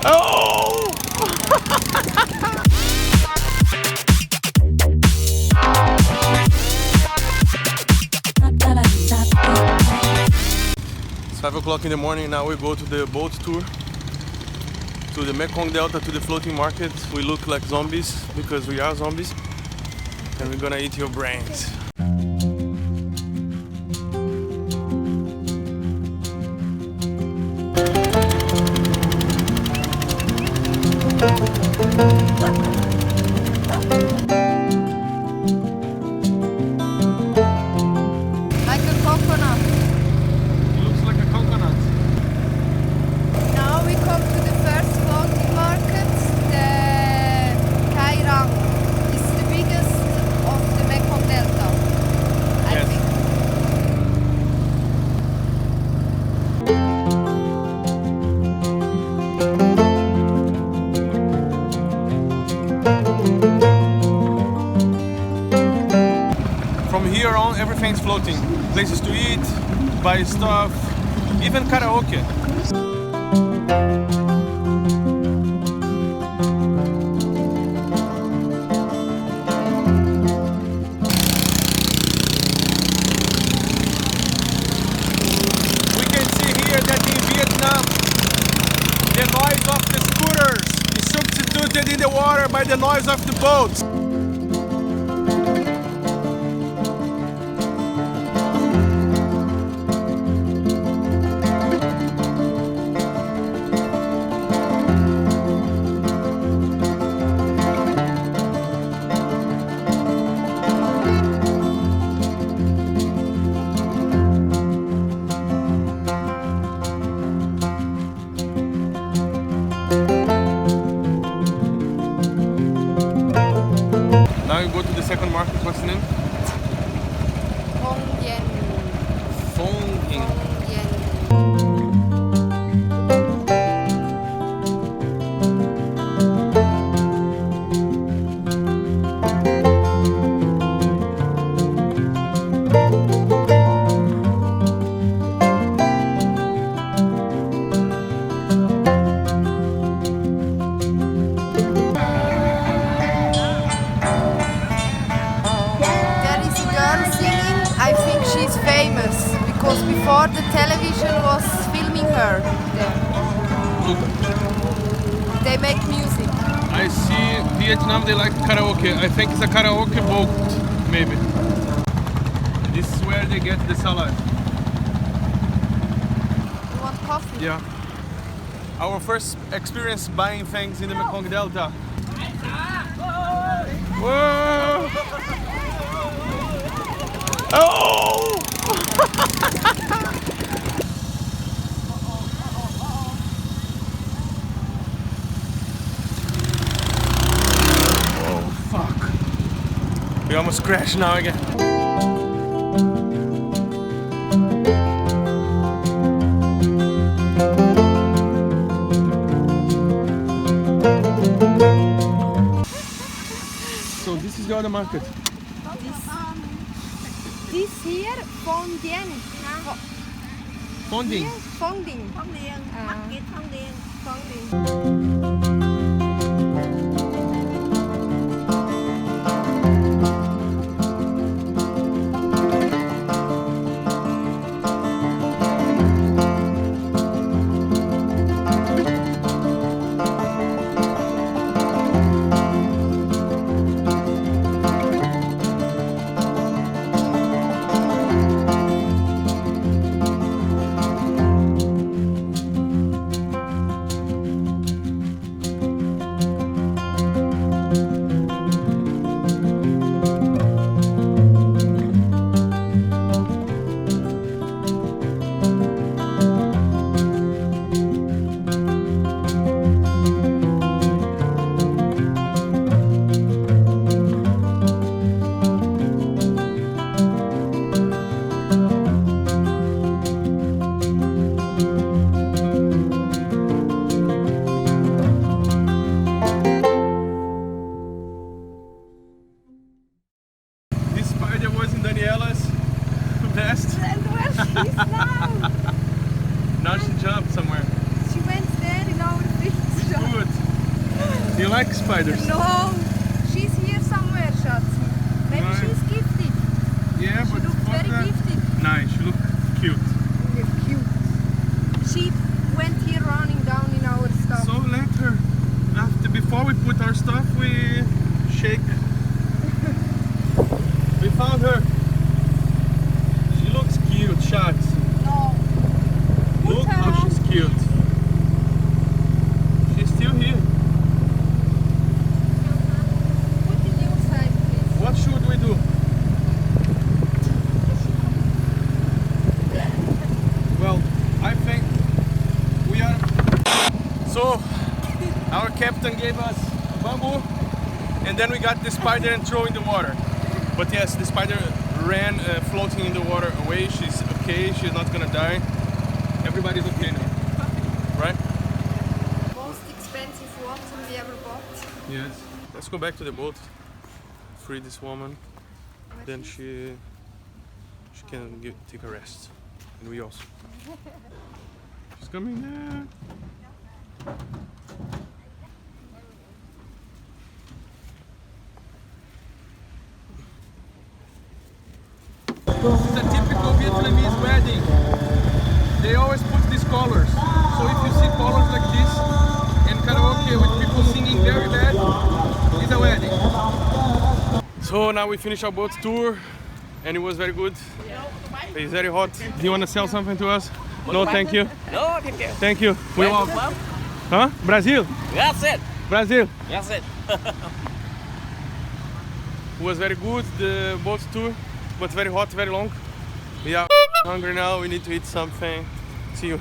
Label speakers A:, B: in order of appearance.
A: Oh! It's 5 o'clock in the morning. Now we go to the boat tour to the Mekong Delta, to the floating market. We look like zombies because we are zombies, and we're gonna eat your brains.
B: Like a coconut.
A: It looks like a coconut.
B: Now we come to the first floating market, the Kairang. It's the biggest of the Mekong Delta, I
A: Yes.
B: think.
A: From here on, everything's floating. Places to eat, buy stuff, even karaoke. We can see here that in Vietnam, the noise of the scooters is substituted in the water by the noise of the boats. Now you go to the second market. What's the name?
B: Phong Dien.
A: Phong.
B: Dien. There is a girl singing. I think she's famous because before the television was filming her there.
A: Look,
B: They make music.
A: I see Vietnam, they like karaoke. I think it's a karaoke boat, maybe. This is where they get the salad.
B: You want coffee?
A: Yeah. Our first experience buying things in the Mekong Delta. Whoa! Oh! Oh, fuck. We almost crashed now again. So this is the other market.
B: This here, Phong Dien.
A: Fonding.
B: Phong Dien.
C: Phong Điền,
B: À.
C: Bắc Kiệt Phong Điền.
B: Phong Dien.
A: like spiders.
B: No, she's here somewhere, Schatzi. Maybe
A: Nice.
B: she's gifted.
A: Yeah,
B: She
A: but
B: looks
A: fuck
B: very
A: that.
B: gifted.
A: Nice, she look cute.
B: Yeah, cute. She went here running down in our stuff.
A: So let her. Before we put our stuff, we shake. We found her. She looks cute, shots.
B: No. Put
A: Look
B: her
A: how
B: on,
A: she's cute. She's still here.
B: Put it your side, please.
A: What should we do? Well, I think we are. So, our captain gave us bamboo, and then we got the spider and throw in the water. But yes, the spider ran floating in the water away. She's okay. She's not gonna die. Everybody's okay now, right?
B: Most expensive water we ever bought.
A: Yes. Let's go back to the boat. Free this woman. Then she can take a rest, and we also. She's coming there. This is a typical Vietnamese wedding. They always put these colors. So if you see colors like this in karaoke with people singing very bad, it's a wedding. So now we finish our boat tour and it was very good. It's very hot. Do you want to sell something to us? No, thank you.
C: No, thank you.
A: Thank you. We all. Huh? Brazil?
C: That's it.
A: Brazil.
C: That's it.
A: It was very good, the boat tour, but very hot, very long. We are hungry now, we need to eat something. See you.